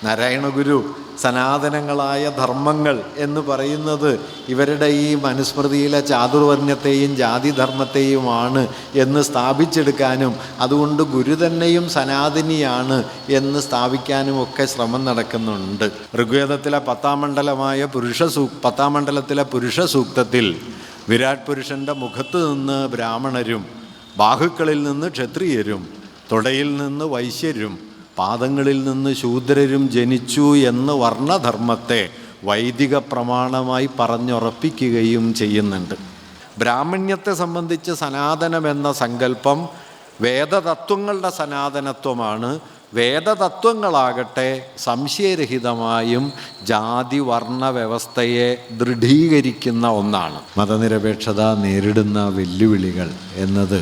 നാരായണഗുരു സനാതനങ്ങളായ ധർമ്മങ്ങൾ എന്ന് പറയുന്നത് ഇവരുടെ ഈ മനുസ്മൃതിയിലെ ചാതുർവർണ്ണ്യത്തെയും ജാതിധർമ്മത്തെയുമാണ് എന്ന് സ്ഥാപിച്ചെടുക്കാനും അതുകൊണ്ട് ഗുരു തന്നെയും സനാതനിയാണ് എന്ന് സ്ഥാപിക്കാനും ഒക്കെ ശ്രമം നടക്കുന്നുണ്ട്. ഋഗ്വേദത്തിലെ 10-ാം മണ്ഡലത്തിലെ പുരുഷ സൂക്തത്തിൽ വിരാട് പുരുഷൻ്റെ മുഖത്ത് നിന്ന് ബ്രാഹ്മണരും, ബാഹുക്കളിൽ നിന്ന് ക്ഷത്രിയരും, തുടയിൽ നിന്ന് വൈശ്യരും, പാദങ്ങളിൽ നിന്ന് ശൂദ്രരും ജനിച്ചു എന്ന് വർണ്ണധർമ്മത്തെ വൈദിക പ്രമാണമായി പറഞ്ഞുറപ്പിക്കുകയും ചെയ്യുന്നുണ്ട്. ബ്രാഹ്മണ്യത്തെ സംബന്ധിച്ച് സനാതനമെന്ന സങ്കല്പം വേദതത്വങ്ങളുടെ സനാതനത്വമാണ്. വേദതത്വങ്ങളാകട്ടെ സംശയരഹിതമായും ജാതി വർണ്ണ വ്യവസ്ഥയെ ദൃഢീകരിക്കുന്ന ഒന്നാണ്. മതനിരപേക്ഷത നേരിടുന്ന വെല്ലുവിളികൾ എന്നത്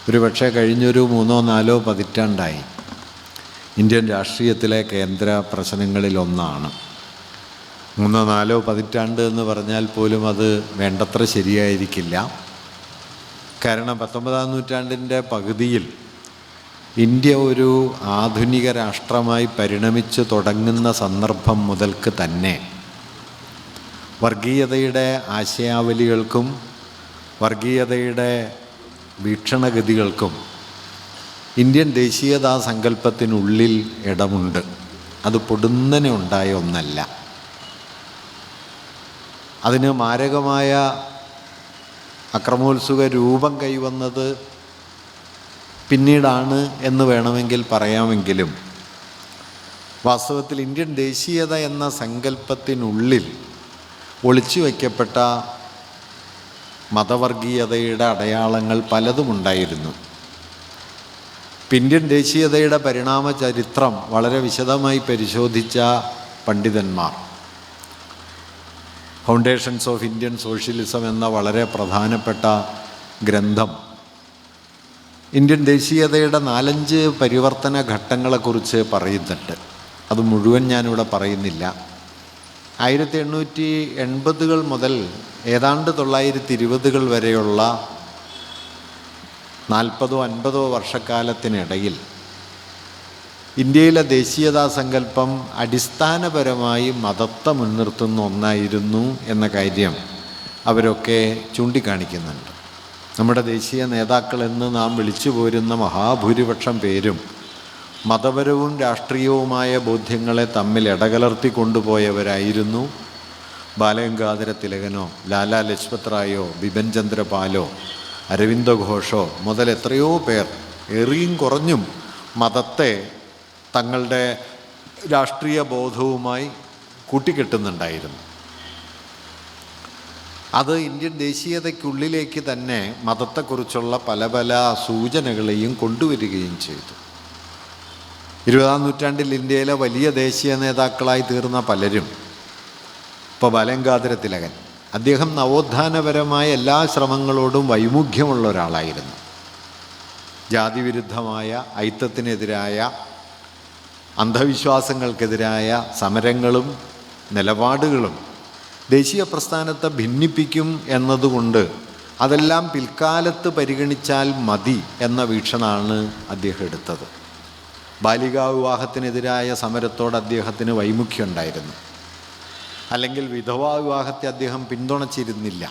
ഒരുപക്ഷെ കഴിഞ്ഞൊരു 3-4 പതിറ്റാണ്ടായി ഇന്ത്യൻ രാഷ്ട്രീയത്തിലെ കേന്ദ്ര പ്രശ്നങ്ങളിലൊന്നാണ്. 3-4 പതിറ്റാണ്ട് എന്ന് പറഞ്ഞാൽ പോലും അത് വേണ്ടത്ര ശരിയായിരിക്കില്ല. കാരണം 19-ാം നൂറ്റാണ്ടിൻ്റെ പകുതിയിൽ ഇന്ത്യ ഒരു ആധുനിക രാഷ്ട്രമായി പരിണമിച്ചു തുടങ്ങുന്ന സന്ദർഭം മുതൽക്ക് തന്നെ വർഗീയതയുടെ ആശയാവലികൾക്കും വർഗീയതയുടെ വീക്ഷണഗതികൾക്കും ഇന്ത്യൻ ദേശീയതാ സങ്കല്പത്തിനുള്ളിൽ ഇടമുണ്ട്. അത് പൊടുന്നനെ ഉണ്ടായ ഒന്നല്ല. അതിന് മാരകമായ അക്രമോത്സുക രൂപം കൈവന്നത് പിന്നീടാണ് എന്ന് വേണമെങ്കിൽ പറയാമെങ്കിലും വാസ്തവത്തിൽ ഇന്ത്യൻ ദേശീയത എന്ന സങ്കല്പത്തിനുള്ളിൽ ഒളിച്ചു വയ്ക്കപ്പെട്ട മതവർഗീയതയുടെ അടയാളങ്ങൾ പലതുമുണ്ടായിരുന്നു. ഇന്ത്യൻ ദേശീയതയുടെ പരിണാമ ചരിത്രം വളരെ വിശദമായി പരിശോധിച്ച പണ്ഡിതന്മാർ ഫൗണ്ടേഷൻസ് ഓഫ് ഇന്ത്യൻ സോഷ്യലിസം എന്ന വളരെ പ്രധാനപ്പെട്ട ഗ്രന്ഥം ഇന്ത്യൻ ദേശീയതയുടെ 4-5 പരിവർത്തന ഘട്ടങ്ങളെക്കുറിച്ച് പറയുന്നുണ്ട്. അത് മുഴുവൻ ഞാനിവിടെ പറയുന്നില്ല. 1880-കൾ മുതൽ ഏതാണ്ട് 1920-കൾ വരെയുള്ള 40-50 വർഷക്കാലത്തിനിടയിൽ ഇന്ത്യയിലെ ദേശീയതാ സങ്കല്പം അടിസ്ഥാനപരമായി മതത്തെ മുൻനിർത്തുന്ന ഒന്നായിരുന്നു എന്ന കാര്യം അവരൊക്കെ ചൂണ്ടിക്കാണിക്കുന്നുണ്ട്. നമ്മുടെ ദേശീയ നേതാക്കളെന്ന് നാം വിളിച്ചു പോരുന്ന മഹാഭൂരിപക്ഷം പേരും മതപരവും രാഷ്ട്രീയവുമായ ബോധ്യങ്ങളെ തമ്മിൽ ഇടകലർത്തി കൊണ്ടുപോയവരായിരുന്നു. ബാലഗംഗാധര തിലകനോ ലാലാ ലജ്പത് റായോ ബിപിൻ ചന്ദ്രപാലോ അരവിന്ദ ഘോഷോ മുതൽ എത്രയോ പേർ ഏറിയും കുറഞ്ഞും മതത്തെ തങ്ങളുടെ രാഷ്ട്രീയ ബോധവുമായി കൂട്ടിക്കെട്ടുന്നുണ്ടായിരുന്നു. അത് ഇന്ത്യൻ ദേശീയതയ്ക്കുള്ളിലേക്ക് തന്നെ മതത്തെക്കുറിച്ചുള്ള പല പല സൂചനകളെയും കൊണ്ടുവരികയും ചെയ്തു. 20-ാം നൂറ്റാണ്ടിൽ ഇന്ത്യയിലെ വലിയ ദേശീയ നേതാക്കളായി തീർന്ന പലരും, ഇപ്പോൾ ബാലഗംഗാധര തിലകൻ, അദ്ദേഹം നവോത്ഥാനപരമായ എല്ലാ ശ്രമങ്ങളോടും വൈമുഖ്യമുള്ള ഒരാളായിരുന്നു. ജാതിവിരുദ്ധമായ ഐത്തത്തിനെതിരായ അന്ധവിശ്വാസങ്ങൾക്കെതിരായ സമരങ്ങളും നിലപാടുകളും ദേശീയ പ്രസ്ഥാനത്തെ ഭിന്നിപ്പിക്കും എന്നതുകൊണ്ട് അതെല്ലാം പിൽക്കാലത്ത് പരിഗണിച്ചാൽ മതി എന്ന വീക്ഷണമാണ് അദ്ദേഹം എടുത്തത്. ബാലികാ വിവാഹത്തിനെതിരായ സമരത്തോട് അദ്ദേഹത്തിന് വൈമുഖ്യമുണ്ടായിരുന്നു. അല്ലെങ്കിൽ വിധവാ വിവാഹത്തെ അദ്ദേഹം പിന്തുണച്ചിരുന്നില്ല.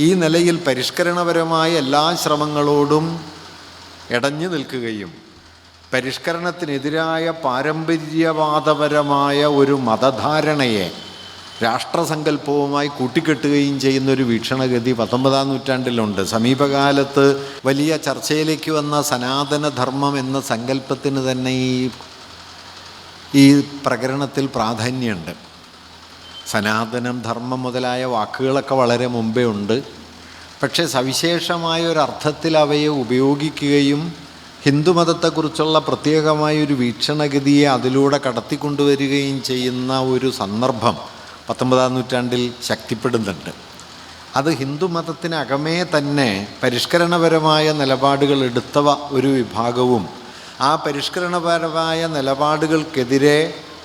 ഈ നിലയിൽ പരിഷ്കരണപരമായ എല്ലാ ശ്രമങ്ങളോടും ഇടഞ്ഞു നിൽക്കുകയും പരിഷ്കരണത്തിനെതിരായ പാരമ്പര്യവാദപരമായ ഒരു മതധാരണയെ രാഷ്ട്രസങ്കല്പവുമായി കൂട്ടിക്കെട്ടുകയും ചെയ്യുന്നൊരു വീക്ഷണഗതി 19-ാം നൂറ്റാണ്ടിലുണ്ട്. സമീപകാലത്ത് വലിയ ചർച്ചയിലേക്ക് വന്ന സനാതനധർമ്മം എന്ന സങ്കല്പത്തിന് തന്നെ ഈ പ്രകരണത്തിൽ പ്രാധാന്യമുണ്ട്. സനാതനം, ധർമ്മം മുതലായ വാക്കുകളൊക്കെ വളരെ മുമ്പേ ഉണ്ട്. പക്ഷേ സവിശേഷമായ ഒരർത്ഥത്തിൽ അവയെ ഉപയോഗിക്കുകയും ഹിന്ദുമതത്തെക്കുറിച്ചുള്ള പ്രത്യേകമായൊരു വീക്ഷണഗതിയെ അതിലൂടെ കടത്തിക്കൊണ്ടുവരികയും ചെയ്യുന്ന ഒരു സന്ദർഭം 19-ാം നൂറ്റാണ്ടിൽ ശക്തിപ്പെടുന്നുണ്ട്. അത് ഹിന്ദുമതത്തിനകമേ തന്നെ പരിഷ്കരണപരമായ നിലപാടുകൾ എടുത്തവ ഒരു വിഭാഗവും ആ പരിഷ്കരണപരമായ നിലപാടുകൾക്കെതിരെ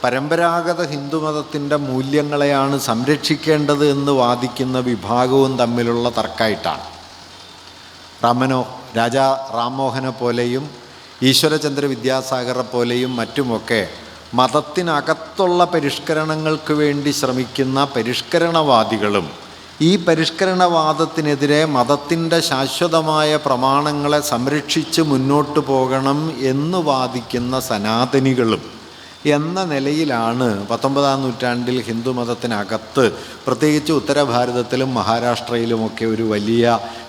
പരമ്പരാഗത ഹിന്ദുമതത്തിൻ്റെ മൂല്യങ്ങളെയാണ് സംരക്ഷിക്കേണ്ടത് എന്ന് വാദിക്കുന്ന വിഭാഗവും തമ്മിലുള്ള തർക്കമായിട്ടാണ്. രാജാ റാംമോഹനെ പോലെയും ഈശ്വരചന്ദ്ര വിദ്യാസാഗറെ പോലെയും മറ്റുമൊക്കെ മതത്തിനകത്തുള്ള പരിഷ്കരണങ്ങൾക്ക് വേണ്ടി ശ്രമിക്കുന്ന പരിഷ്കരണവാദികളും ഈ പരിഷ്കരണവാദത്തിനെതിരെ മതത്തിൻ്റെ ശാശ്വതമായ പ്രമാണങ്ങളെ സംരക്ഷിച്ച് മുന്നോട്ട് പോകണം എന്ന് വാദിക്കുന്ന സനാതനികളും എന്ന നിലയിലാണ് 19-ാം നൂറ്റാണ്ടിൽ ഹിന്ദുമതത്തിനകത്ത് പ്രത്യേകിച്ച് ഉത്തരഭാരതത്തിലും മഹാരാഷ്ട്രയിലുമൊക്കെ ഒരു വലിയ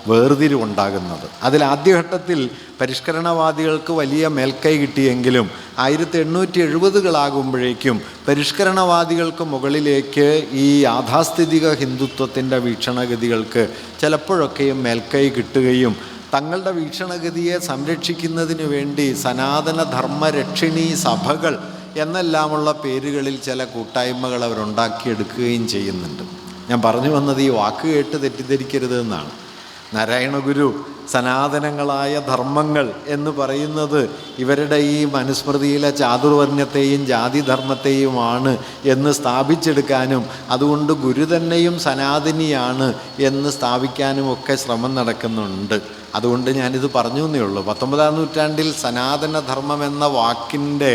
വേർതിരിവുണ്ടാകുന്നത്. അതിൽ ആദ്യഘട്ടത്തിൽ പരിഷ്കരണവാദികൾക്ക് വലിയ മേൽക്കൈ കിട്ടിയെങ്കിലും 1870-കളാകുമ്പോഴേക്കും പരിഷ്കരണവാദികൾക്ക് മുകളിലേക്ക് ഈ യാഥാസ്ഥിതിക ഹിന്ദുത്വത്തിൻ്റെ വീക്ഷണഗതികൾക്ക് ചിലപ്പോഴൊക്കെയും മേൽക്കൈ കിട്ടുകയും തങ്ങളുടെ വീക്ഷണഗതിയെ സംരക്ഷിക്കുന്നതിന് വേണ്ടി സനാതന ധർമ്മരക്ഷിണീ സഭകൾ എന്നെല്ലാമുള്ള പേരുകളിൽ ചില കൂട്ടായ്മകൾ അവരുണ്ടാക്കിയെടുക്കുകയും ചെയ്യുന്നുണ്ട്. ഞാൻ പറഞ്ഞു വന്നത് ഈ വാക്ക് കേട്ട് തെറ്റിദ്ധരിക്കരുത് എന്നാണ്. നാരായണഗുരു സനാതനങ്ങളായ ധർമ്മങ്ങൾ എന്ന് പറയുന്നത് ഇവരുടെ ഈ മനുസ്മൃതിയിലെ ചാതുർവർണ്ണ്യത്തെയും ജാതിധർമ്മത്തെയുമാണ് എന്ന് സ്ഥാപിച്ചെടുക്കാനും അതുകൊണ്ട് ഗുരു തന്നെയും സനാതനിയാണ് എന്ന് സ്ഥാപിക്കാനും ഒക്കെ ശ്രമം നടക്കുന്നുണ്ട്. അതുകൊണ്ട് ഞാനിത് പറഞ്ഞു എന്നേ ഉള്ളൂ. 19-ാം നൂറ്റാണ്ടിൽ സനാതനധർമ്മം എന്ന വാക്കിൻ്റെ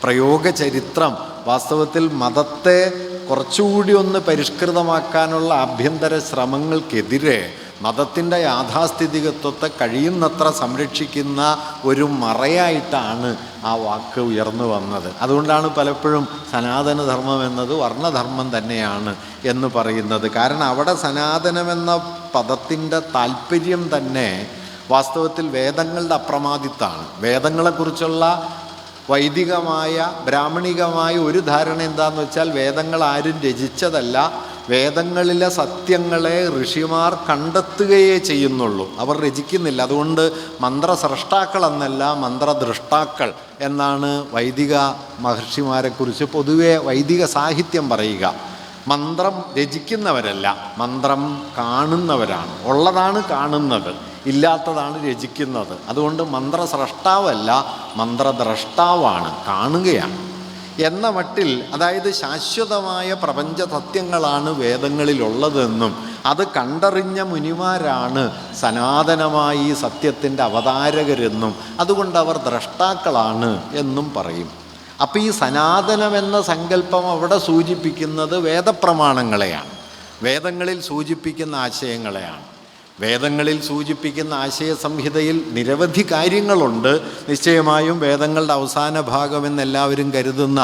പ്രയോഗ ചരിത്രം വാസ്തവത്തിൽ മതത്തെ കുറച്ചുകൂടി ഒന്ന് പരിഷ്കൃതമാക്കാനുള്ള ആഭ്യന്തര ശ്രമങ്ങൾക്കെതിരെ മതത്തിൻ്റെ യാഥാസ്ഥിതികത്വത്തെ കഴിയുന്നത്ര സംരക്ഷിക്കുന്ന ഒരു മറയായിട്ടാണ് ആ വാക്ക് ഉയർന്നു വന്നത്. അതുകൊണ്ടാണ് പലപ്പോഴും സനാതനധർമ്മം എന്നത് വർണ്ണധർമ്മം തന്നെയാണ് എന്ന് പറയുന്നത്. കാരണം അവിടെ സനാതനമെന്ന പദത്തിൻ്റെ താല്പര്യം തന്നെ വാസ്തവത്തിൽ വേദങ്ങളുടെ അപ്രമാദിത്താണ്. വേദങ്ങളെക്കുറിച്ചുള്ള വൈദികമായ ബ്രാഹ്മണികമായ ഒരു ധാരണ എന്താണെന്ന് വെച്ചാൽ വേദങ്ങൾ ആരും രചിച്ചതല്ല, വേദങ്ങളിലെ സത്യങ്ങളെ ഋഷിമാർ കണ്ടെത്തുകയേ ചെയ്യുന്നുള്ളൂ, അവർ രചിക്കുന്നില്ല. അതുകൊണ്ട് മന്ത്രസ്രഷ്ടാക്കളെന്നല്ല മന്ത്രദ്രഷ്ടാക്കൾ എന്നാണ് വൈദിക മഹർഷിമാരെക്കുറിച്ച് പൊതുവെ വൈദിക സാഹിത്യം പറയുക. മന്ത്രം രചിക്കുന്നവരല്ല, മന്ത്രം കാണുന്നവരാണ്. ഉള്ളതാണ് കാണുന്നത്, ഇല്ലാത്തതാണ് രചിക്കുന്നത്. അതുകൊണ്ട് മന്ത്രസ്രഷ്ടാവല്ല, മന്ത്രദ്രഷ്ടാവാണ്, കാണുകയാണ് എന്ന മട്ടിൽ. അതായത് ശാശ്വതമായ പ്രപഞ്ച സത്യങ്ങളാണ് വേദങ്ങളിലുള്ളതെന്നും അത് കണ്ടറിഞ്ഞ മുനിമാരാണ് സനാതനമായ ഈ സത്യത്തിൻ്റെ അവതാരകരെന്നും അതുകൊണ്ട് അവർ ദ്രഷ്ടാക്കളാണ് എന്നും പറയും. അപ്പോൾ ഈ സനാതനമെന്ന സങ്കല്പം അവിടെ സൂചിപ്പിക്കുന്നത് വേദപ്രമാണങ്ങളെയാണ്, വേദങ്ങളിൽ സൂചിപ്പിക്കുന്ന ആശയങ്ങളെയാണ്. വേദങ്ങളിൽ സൂചിപ്പിക്കുന്ന ആശയ സംഹിതയിൽ നിരവധി കാര്യങ്ങളുണ്ട്. നിശ്ചയമായും വേദങ്ങളുടെ അവസാന ഭാഗമെന്നെല്ലാവരും കരുതുന്ന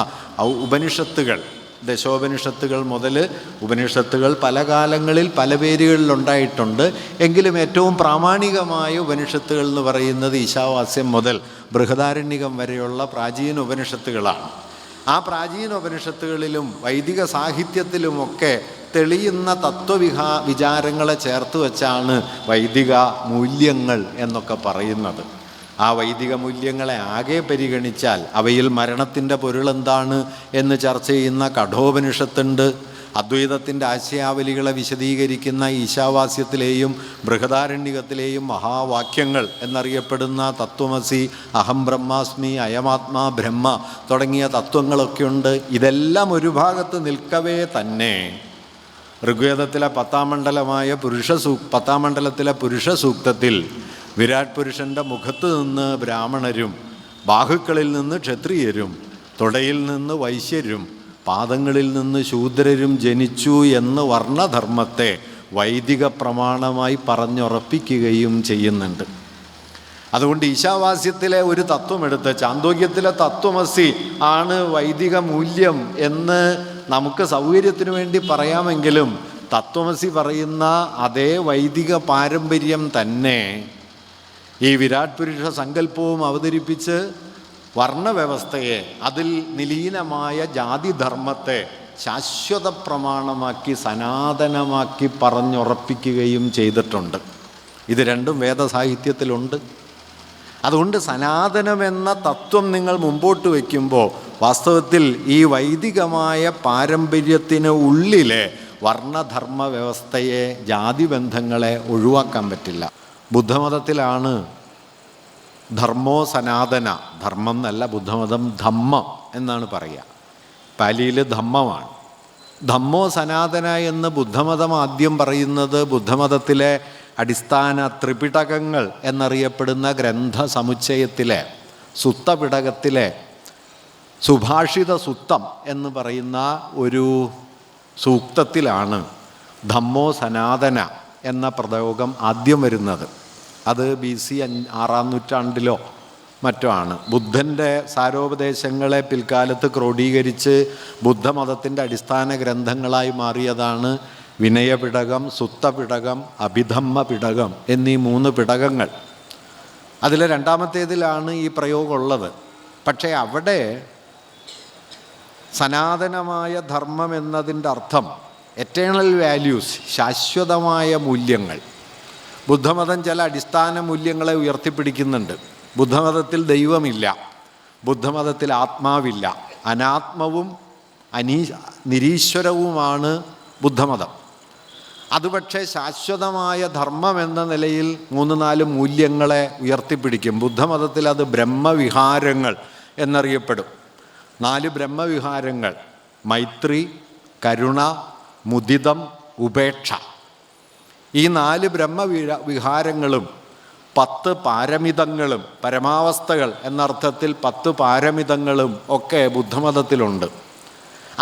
ഉപനിഷത്തുകൾ, ദശോപനിഷത്തുകൾ മുതൽ ഉപനിഷത്തുകൾ പല കാലങ്ങളിൽ പല പേരുകളിലുണ്ടായിട്ടുണ്ട്. എങ്കിലും ഏറ്റവും പ്രാമാണികമായ ഉപനിഷത്തുകൾ എന്ന് പറയുന്നത് ഈശാവാസ്യം മുതൽ ബൃഹദാരണ്യകം വരെയുള്ള പ്രാചീന ഉപനിഷത്തുകളാണ്. ആ പ്രാചീന ഉപനിഷത്തുകളിലും വൈദിക സാഹിത്യത്തിലുമൊക്കെ തെളിയുന്ന വിചാരങ്ങളെ ചേർത്ത് വച്ചാണ് വൈദിക മൂല്യങ്ങൾ എന്നൊക്കെ പറയുന്നത്. ആ വൈദിക മൂല്യങ്ങളെ ആകെ പരിഗണിച്ചാൽ അവയിൽ മരണത്തിൻ്റെ പൊരുളെന്താണ് എന്ന് ചർച്ച ചെയ്യുന്ന കഠോപനിഷത്തുണ്ട്. അദ്വൈതത്തിൻ്റെ ആശയാവലികളെ വിശദീകരിക്കുന്ന ഈശാവാസ്യത്തിലെയും ബൃഹദാരണ്യകത്തിലെയും മഹാവാക്യങ്ങൾ എന്നറിയപ്പെടുന്ന തത്വമസി, അഹം ബ്രഹ്മാസ്മി, അയമാത്മാ ബ്രഹ്മ തുടങ്ങിയ തത്വങ്ങളൊക്കെയുണ്ട്. ഇതെല്ലാം ഒരു ഭാഗത്ത് നിൽക്കവേ തന്നെ ഋഗ്വേദത്തിലെ 10-ാം മണ്ഡലമായ 10-ാം മണ്ഡലത്തിലെ പുരുഷ സൂക്തത്തിൽ വിരാട് പുരുഷൻ്റെ മുഖത്ത് നിന്ന് ബ്രാഹ്മണരും, ബാഹുക്കളിൽ നിന്ന് ക്ഷത്രിയരും, തുടയിൽ നിന്ന് വൈശ്യരും, പാദങ്ങളിൽ നിന്ന് ശൂദ്രരും ജനിച്ചു എന്ന് വർണ്ണധർമ്മത്തെ വൈദിക പ്രമാണമായി പറഞ്ഞുറപ്പിക്കുകയും ചെയ്യുന്നുണ്ട്. അതുകൊണ്ട് ഈശാവാസ്യത്തിലെ ഒരു തത്വമെടുത്ത് ചാന്തോക്യത്തിലെ തത്വമസി ആണ് വൈദിക മൂല്യം എന്ന് നമുക്ക് സൗകര്യത്തിനു വേണ്ടി പറയാമെങ്കിലും തത്വമസി പറയുന്ന അതേ വൈദിക പാരമ്പര്യം തന്നെ ഈ വിരാട് പുരുഷ സങ്കല്പവും അവതരിപ്പിച്ച് വർണ്ണവ്യവസ്ഥയെ, അതിൽ നിലീനമായ ജാതിധർമ്മത്തെ ശാശ്വത പ്രമാണമാക്കി സനാതനമാക്കി പറഞ്ഞുറപ്പിക്കുകയും ചെയ്തിട്ടുണ്ട്. ഇത് രണ്ടും വേദസാഹിത്യത്തിലുണ്ട്. അതുകൊണ്ട് സനാതനമെന്ന തത്വം നിങ്ങൾ മുമ്പോട്ട് വയ്ക്കുമ്പോൾ വാസ്തവത്തിൽ ഈ വൈദികമായ പാരമ്പര്യത്തിന് ഉള്ളിലെ വർണ്ണധർമ്മ വ്യവസ്ഥയെ, ജാതിബന്ധങ്ങളെ ഒഴിവാക്കാൻ പറ്റില്ല. ബുദ്ധമതത്തിലാണ് ധർമ്മോ സനാതന, ധർമ്മം എന്നല്ല ബുദ്ധമതം ധമ്മം എന്നാണ് പറയുക. പാലിയിൽ ധമ്മമാണ്. ധമ്മോ സനാതന എന്ന് ബുദ്ധമതം ആദ്യം പറയുന്നത് ബുദ്ധമതത്തിലെ അടിസ്ഥാന സുഭാഷിത സുത്തം എന്ന് പറയുന്ന ഒരു സൂക്തത്തിലാണ് ധമ്മോ സനാതന എന്ന പ്രയോഗം ആദ്യം വരുന്നത്. അത് BC 6-ാം നൂറ്റാണ്ടിലോ മറ്റോ ആണ്. ബുദ്ധൻ്റെ സാരോപദേശങ്ങളെ പിൽക്കാലത്ത് ക്രോഡീകരിച്ച് ബുദ്ധമതത്തിൻ്റെ അടിസ്ഥാന ഗ്രന്ഥങ്ങളായി മാറിയതാണ് വിനയപിടകം, സുത്തപിടകം, അഭിധമ്മ പിടകം എന്നീ 3 പിടകങ്ങൾ. അതിലെ 2ാമത്തേതിലാണ് ഈ പ്രയോഗം ഉള്ളത്. പക്ഷേ അവിടെ സനാതനമായ ധർമ്മം എന്നതിൻ്റെ അർത്ഥം എറ്റേണൽ വാല്യൂസ്, ശാശ്വതമായ മൂല്യങ്ങൾ. ബുദ്ധമതം ചില അടിസ്ഥാന മൂല്യങ്ങളെ ഉയർത്തിപ്പിടിക്കുന്നുണ്ട്. ബുദ്ധമതത്തിൽ ദൈവമില്ല, ബുദ്ധമതത്തിൽ ആത്മാവില്ല, അനാത്മവും നിരീശ്വരവുമാണ് ബുദ്ധമതം. അത് പക്ഷേ ശാശ്വതമായ ധർമ്മം എന്ന നിലയിൽ 3-4 മൂല്യങ്ങളെ ഉയർത്തിപ്പിടിക്കും. ബുദ്ധമതത്തിൽ അത് ബ്രഹ്മവിഹാരങ്ങൾ എന്നറിയപ്പെടും. 4 ബ്രഹ്മവിഹാരങ്ങൾ: മൈത്രി, കരുണ, മുദിതം, ഉപേക്ഷ. ഈ 4 ബ്രഹ്മവിഹാരങ്ങളും 10 പാരമിതങ്ങളും, പരമാവസ്ഥകൾ എന്നർത്ഥത്തിൽ 10 പാരമിതങ്ങളും ഒക്കെ ബുദ്ധമതത്തിലുണ്ട്.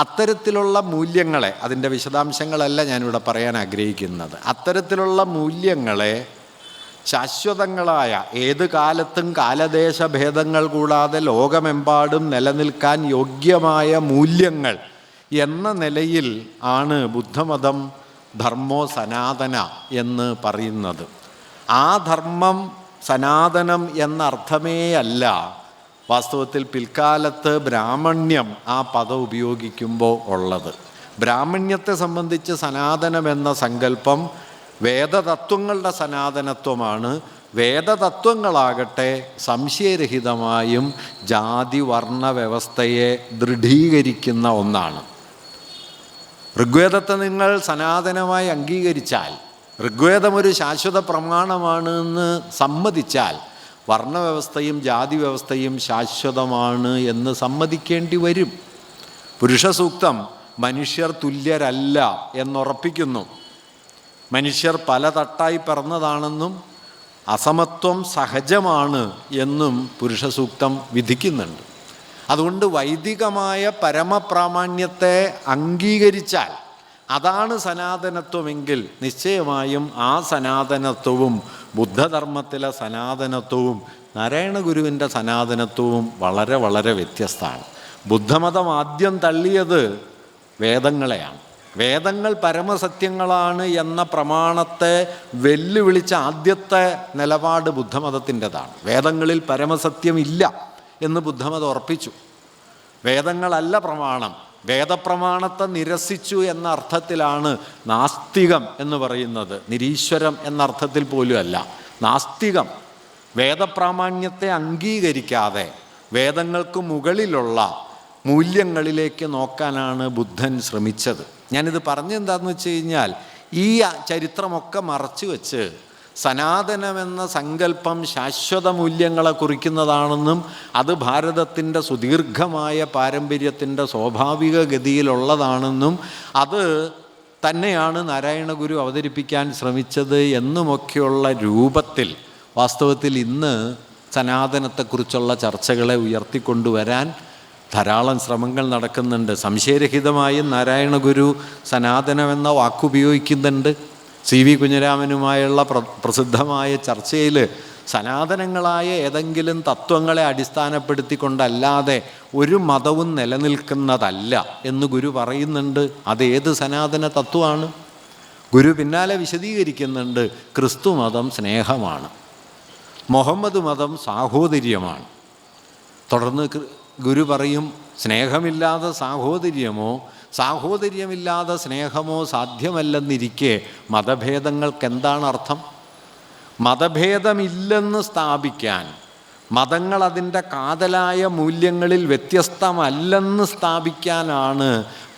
അത്തരത്തിലുള്ള മൂല്യങ്ങളെ, അതിൻ്റെ വിശദാംശങ്ങളല്ല ഞാനിവിടെ പറയാൻ ആഗ്രഹിക്കുന്നത്, അത്തരത്തിലുള്ള മൂല്യങ്ങളെ ശാശ്വതങ്ങളായ, ഏത് കാലത്തും കാലദേശഭേദങ്ങൾ കൂടാതെ ലോകമെമ്പാടും നിലനിൽക്കാൻ യോഗ്യമായ മൂല്യങ്ങൾ എന്ന നിലയിൽ ആണ് ബുദ്ധമതം ധർമ്മോ സനാതന എന്ന് പറയുന്നത്. ആ ധർമ്മം സനാതനം എന്ന അർത്ഥമേ അല്ല വാസ്തവത്തിൽ പിൽക്കാലത്ത് ബ്രാഹ്മണ്യം ആ പദം ഉപയോഗിക്കുമ്പോൾ ഉള്ളത്. ബ്രാഹ്മണ്യത്തെ സംബന്ധിച്ച് സനാതനം എന്ന സങ്കല്പം വേദതത്വങ്ങളുടെ സനാതനത്വമാണ്. വേദതത്വങ്ങളാകട്ടെ സംശയരഹിതമായും ജാതി വർണ്ണ വ്യവസ്ഥയെ ദൃഢീകരിക്കുന്ന ഒന്നാണ്. ഋഗ്വേദത്തെ നിങ്ങൾ സനാതനമായി അംഗീകരിച്ചാൽ, ഋഗ്വേദം ഒരു ശാശ്വത പ്രമാണമാണ് എന്ന് സമ്മതിച്ചാൽ, വർണ്ണവ്യവസ്ഥയും ജാതി വ്യവസ്ഥയും ശാശ്വതമാണ് എന്ന് സമ്മതിക്കേണ്ടി വരും. പുരുഷസൂക്തം മനുഷ്യർ തുല്യരല്ല എന്നുറപ്പിക്കുന്നു. മനുഷ്യർ പല തട്ടായി പിറന്നതാണെന്നും അസമത്വം സഹജമാണ് എന്നും പുരുഷസൂക്തം വിധിക്കുന്നുണ്ട്. അതുകൊണ്ട് വൈദികമായ പരമപ്രാമാണ്യത്തെ അംഗീകരിച്ചാൽ അതാണ് സനാതനത്വമെങ്കിൽ നിശ്ചയമായും ആ സനാതനത്വവും ബുദ്ധധർമ്മത്തിലെ സനാതനത്വവും നാരായണ ഗുരുവിൻ്റെ സനാതനത്വവും വളരെ വളരെ വ്യത്യസ്തമാണ്. ബുദ്ധമതം ആദ്യം തള്ളിയത് വേദങ്ങളെയാണ്. വേദങ്ങൾ പരമസത്യങ്ങളാണ് എന്ന പ്രമാണത്തെ വെല്ലുവിളിച്ച ആദ്യത്തെ നിലപാട് ബുദ്ധമതത്തിൻ്റെതാണ്. വേദങ്ങളിൽ പരമസത്യമില്ല എന്ന് ബുദ്ധമതം ഉറപ്പിച്ചു. വേദങ്ങളല്ല പ്രമാണം, വേദപ്രമാണത്തെ നിരസിച്ചു എന്ന അർത്ഥത്തിലാണ് നാസ്തികം എന്ന് പറയുന്നത്. നിരീശ്വരം എന്ന അർത്ഥത്തിൽ പോലും അല്ല, നാസ്തികം. വേദപ്രാമാണ്യത്തെ അംഗീകരിക്കാതെ വേദങ്ങൾക്ക് മുകളിലുള്ള മൂല്യങ്ങളിലേക്ക് നോക്കാനാണ് ബുദ്ധൻ ശ്രമിച്ചത്. ഞാനിത് പറഞ്ഞെന്താണെന്ന് വെച്ച് കഴിഞ്ഞാൽ, ഈ ചരിത്രമൊക്കെ മറച്ചു വെച്ച് സനാതനമെന്ന സങ്കല്പം ശാശ്വത മൂല്യങ്ങളെ കുറിക്കുന്നതാണെന്നും അത് ഭാരതത്തിൻ്റെ സുദീർഘമായ പാരമ്പര്യത്തിൻ്റെ സ്വാഭാവിക ഗതിയിലുള്ളതാണെന്നും അത് തന്നെയാണ് നാരായണ ഗുരു അവതരിപ്പിക്കാൻ ശ്രമിച്ചത് എന്നുമൊക്കെയുള്ള രൂപത്തിൽ വാസ്തവത്തിൽ ഇന്ന് സനാതനത്തെക്കുറിച്ചുള്ള ചർച്ചകളെ ഉയർത്തിക്കൊണ്ടുവരാൻ ധാരാളം ശ്രമങ്ങൾ നടക്കുന്നുണ്ട്. സംശയരഹിതമായും നാരായണ ഗുരു സനാതനമെന്ന വാക്കുപയോഗിക്കുന്നുണ്ട്. CV കുഞ്ഞിരാമനുമായുള്ള പ്രസിദ്ധമായ ചർച്ചയിൽ സനാതനങ്ങളായ ഏതെങ്കിലും തത്വങ്ങളെ അടിസ്ഥാനപ്പെടുത്തിക്കൊണ്ടല്ലാതെ ഒരു മതവും നിലനിൽക്കുന്നതല്ല എന്ന് ഗുരു പറയുന്നുണ്ട്. അതേത് സനാതന തത്വമാണ്? ഗുരു പിന്നാലെ വിശദീകരിക്കുന്നുണ്ട്. ക്രിസ്തു മതം സ്നേഹമാണ്, മുഹമ്മദ് മതം സാഹോദര്യമാണ്. തുടർന്ന് ഗുരു പറയും, സ്നേഹമില്ലാതെ സാഹോദര്യമോ സാഹോദര്യമില്ലാതെ സ്നേഹമോ സാധ്യമല്ലെന്നിരിക്കെ മതഭേദങ്ങൾക്ക് എന്താണ് അർത്ഥം? മതഭേദമില്ലെന്ന് സ്ഥാപിക്കാൻ, മതങ്ങൾ അതിൻ്റെ കാതലായ മൂല്യങ്ങളിൽ വ്യത്യസ്തമല്ലെന്ന് സ്ഥാപിക്കാനാണ്,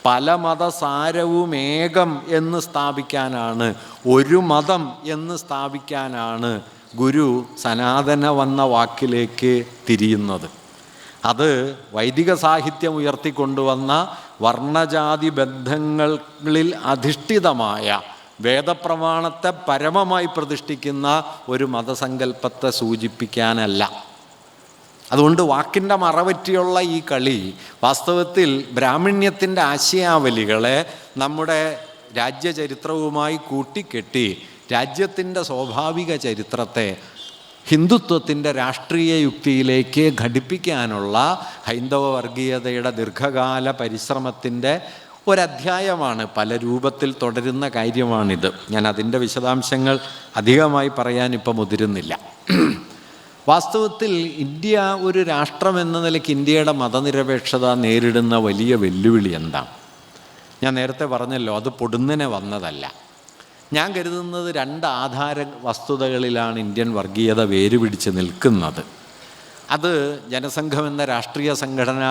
പല മതസാരവും ഏകം എന്ന് സ്ഥാപിക്കാനാണ്, ഒരു മതം എന്ന് സ്ഥാപിക്കാനാണ് ഗുരു സനാതന വന്ന വാക്കിലേക്ക് തിരിയുന്നത്. അത് വൈദിക സാഹിത്യം ഉയർത്തിക്കൊണ്ടുവന്ന വർണ്ണജാതി ബന്ധങ്ങളിൽ അധിഷ്ഠിതമായ വേദപ്രമാണത്തെ പരമമായി പ്രതിഷ്ഠിക്കുന്ന ഒരു മതസങ്കല്പത്തെ സൂചിപ്പിക്കാനല്ല. അതുകൊണ്ട് വാക്കിൻ്റെ മറപറ്റിയുള്ള ഈ കളി വാസ്തവത്തിൽ ബ്രാഹ്മണ്യത്തിൻ്റെ ആശയാവലികളെ നമ്മുടെ രാജ്യചരിത്രവുമായി കൂട്ടിക്കെട്ടി രാജ്യത്തിൻ്റെ സ്വാഭാവിക ചരിത്രത്തെ ഹിന്ദുത്വത്തിൻ്റെ രാഷ്ട്രീയ യുക്തിയിലേക്ക് ഘടിപ്പിക്കാനുള്ള ഹൈന്ദവ വർഗീയതയുടെ ദീർഘകാല പരിശ്രമത്തിൻ്റെ ഒരധ്യായമാണ്. പല രൂപത്തിൽ തുടരുന്ന കാര്യമാണിത്. ഞാൻ അതിൻ്റെ വിശദാംശങ്ങൾ അധികമായി പറയാൻ ഇപ്പം മുതിരുന്നില്ല. വാസ്തവത്തിൽ ഇന്ത്യ ഒരു രാഷ്ട്രം എന്ന നിലയ്ക്ക് ഇന്ത്യയുടെ മതനിരപേക്ഷത നേരിടുന്ന വലിയ വെല്ലുവിളി എന്താണ്? ഞാൻ നേരത്തെ പറഞ്ഞല്ലോ, അത് പൊടുന്നനെ വന്നതല്ല. ഞാൻ കരുതുന്നത് 2 ആധാര വസ്തുതകളിലാണ് ഇന്ത്യൻ വർഗീയത വേരുപിടിച്ച് നിൽക്കുന്നത്. അത് ജനസംഘം എന്ന രാഷ്ട്രീയ സംഘടന